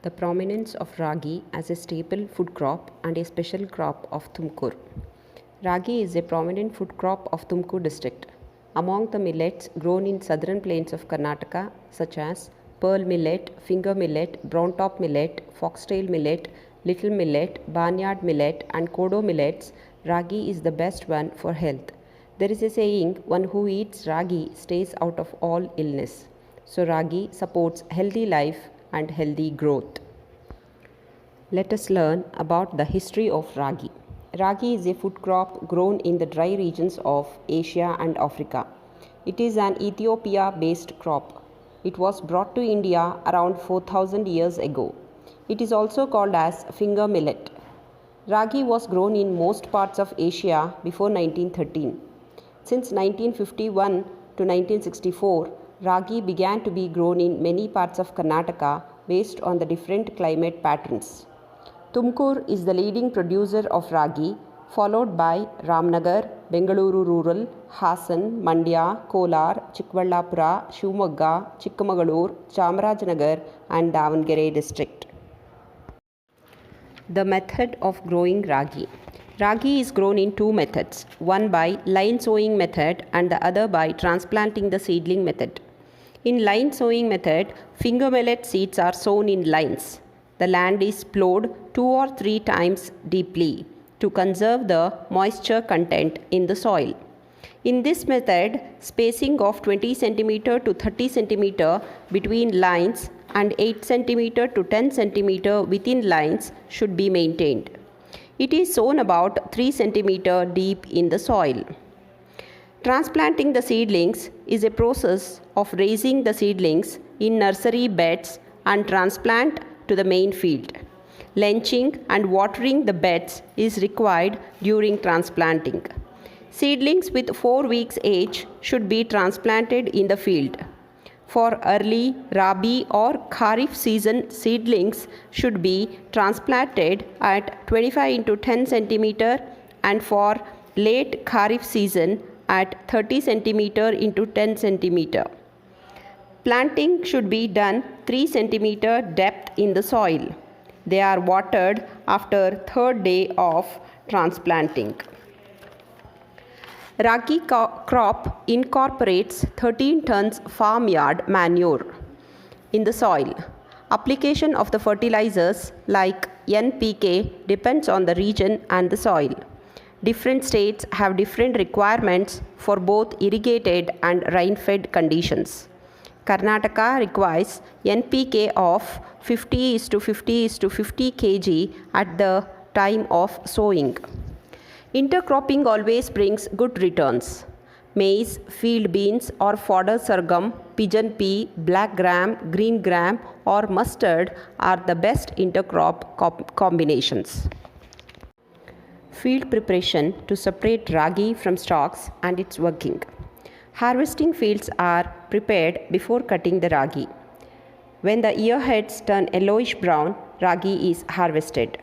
The prominence of ragi as a staple food crop and a special crop of Tumkur. Ragi is a prominent food crop of Tumkur district. Among the millets grown in southern plains of Karnataka, such as pearl millet, finger millet, brown top millet, foxtail millet, little millet, barnyard millet, and kodo millets, ragi is the best one for health. There is a saying, one who eats ragi stays out of all illness. So ragi supports healthy life and healthy growth. Let us learn about the history of ragi. Ragi is a food crop grown in the dry regions of Asia and Africa. It is an Ethiopia-based crop. It was brought to India around 4,000 years ago. It is also called as finger millet. Ragi was grown in most parts of Asia before 1913. Since 1951 to 1964, ragi began to be grown in many parts of Karnataka based on the different climate patterns. Tumkur is the leading producer of ragi, followed by Ramnagar, Bengaluru Rural, Hassan, Mandya, Kolar, Chikballapura, Shivamogga, Chikmagalur, Chamarajanagar and Davangere district. The method of growing ragi. Ragi is grown in two methods, one by line sowing method and the other by transplanting the seedling method. In line sowing method, finger millet seeds are sown in lines. The land is plowed 2 or 3 times deeply to conserve the moisture content in the soil. In this method, spacing of 20 cm to 30 cm between lines and 8 cm to 10 cm within lines should be maintained. It is sown about 3 cm deep in the soil. Transplanting the seedlings is a process of raising the seedlings in nursery beds and transplant to the main field. Lenching and watering the beds is required during transplanting. Seedlings with 4 weeks age should be transplanted in the field. For early Rabi or Kharif season, seedlings should be transplanted at 25 into 10 cm and for late Kharif season at 30 cm into 10 cm. Planting should be done 3 cm depth in the soil. They are watered after 3rd day of transplanting. Ragi crop incorporates 13 tons farmyard manure in the soil. Application of the fertilizers like NPK depends on the region and the soil. Different states have different requirements for both irrigated and rain-fed conditions. Karnataka requires NPK of 50:50:50 kg at the time of sowing. Intercropping always brings good returns. Maize, field beans or fodder sorghum, pigeon pea, black gram, green gram or mustard are the best intercrop combinations. Field preparation to separate ragi from stalks and its working. Harvesting fields are prepared before cutting the ragi. When the earheads turn yellowish brown, ragi is harvested.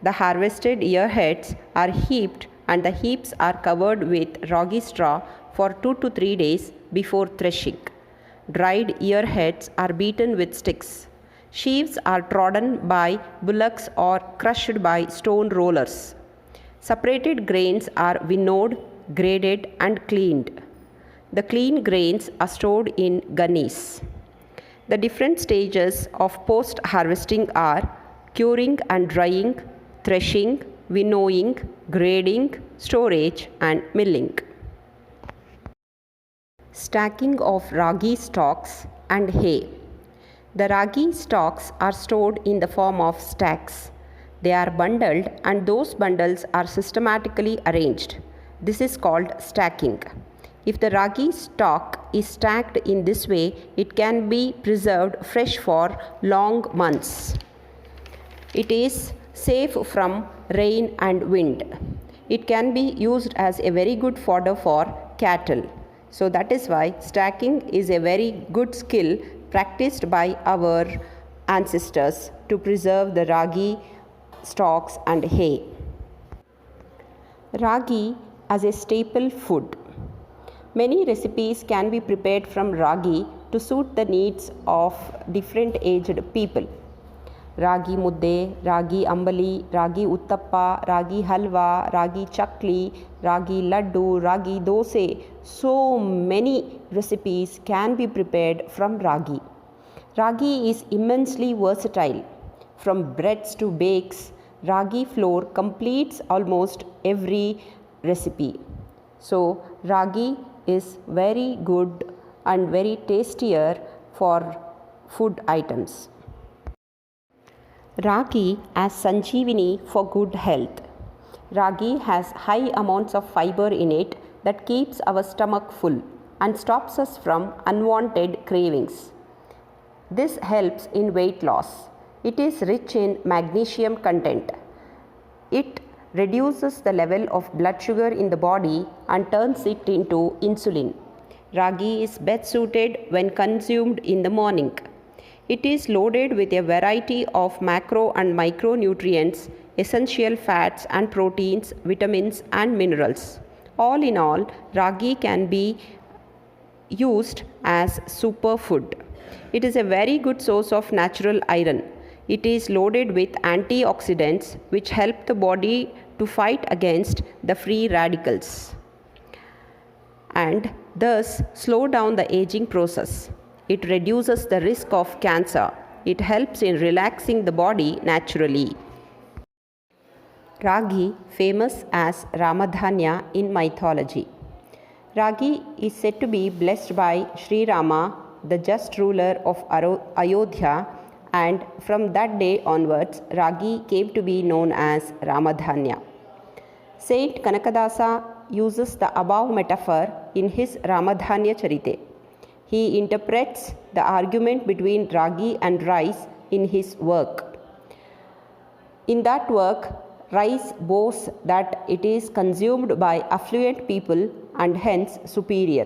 The harvested earheads are heaped and the heaps are covered with ragi straw for 2 to 3 days before threshing. Dried earheads are beaten with sticks. Sheaves are trodden by bullocks or crushed by stone rollers. Separated grains are winnowed, graded and cleaned. The clean grains are stored in gunnies. The different stages of post-harvesting are curing and drying, threshing, winnowing, grading, storage and milling. Stacking of ragi stalks and hay. The ragi stalks are stored in the form of stacks. They are bundled and those bundles are systematically arranged. This is called stacking. If the ragi stalk is stacked in this way, it can be preserved fresh for long months. It is safe from rain and wind. It can be used as a very good fodder for cattle. So that is why stacking is a very good skill practiced by our ancestors to preserve the ragi stalks and hay. Ragi as a staple food. Many recipes can be prepared from ragi to suit the needs of different aged people. ragi mudde, ragi ambali, ragi uttappa, ragi halwa, ragi chakli, ragi laddu, ragi dose. So many recipes can be prepared from ragi. Ragi is immensely versatile. From breads to bakes, ragi flour completes almost every recipe. So, ragi is very good and very tastier for food items. Ragi as Sanjeevani for good health. Ragi has high amounts of fiber in it that keeps our stomach full and stops us from unwanted cravings. This helps in weight loss. It is rich in magnesium content. It reduces the level of blood sugar in the body and turns it into insulin. Ragi is best suited when consumed in the morning. It is loaded with a variety of macro and micronutrients, essential fats and proteins, vitamins and minerals. All in all, ragi can be used as superfood. It is a very good source of natural iron. It is loaded with antioxidants which help the body to fight against the free radicals and thus slow down the aging process. It reduces the risk of cancer. It helps in relaxing the body naturally. Ragi, famous as Ramadhanya in mythology. Ragi is said to be blessed by Sri Rama, the just ruler of Ayodhya, and from that day onwards, ragi came to be known as Ramadhanya. Saint Kanakadasa uses the above metaphor in his Ramadhanya Charite. He interprets the argument between ragi and rice in his work. In that work, rice boasts that it is consumed by affluent people and hence superior.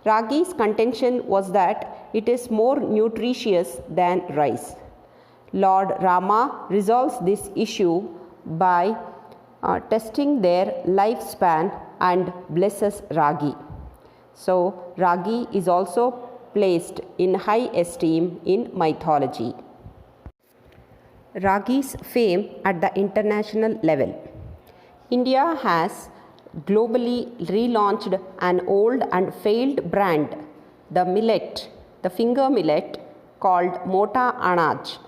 Ragi's contention was that it is more nutritious than rice. Lord Rama resolves this issue by testing their lifespan and blesses ragi. So, ragi is also placed in high esteem in mythology. Ragi's fame at the international level. India has globally relaunched an old and failed brand, the millet, the finger millet called Mota Anaj.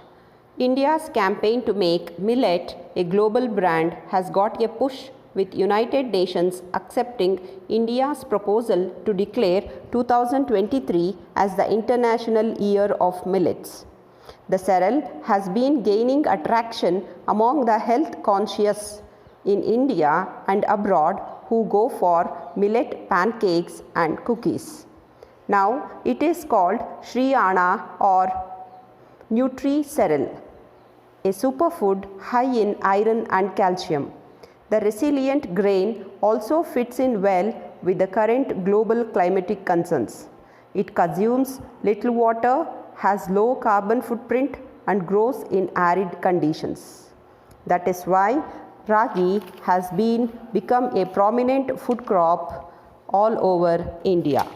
India's campaign to make millet a global brand has got a push with United Nations accepting India's proposal to declare 2023 as the International Year of Millets. The cereal has been gaining attraction among the health conscious in India and abroad who go for millet pancakes and cookies. Now it is called Sri Ana or Nutri Cereal, a superfood high in iron and calcium. The resilient grain also fits in well with the current global climatic concerns. It consumes little water, has low carbon footprint and grows in arid conditions. That is why ragi has become a prominent food crop all over India.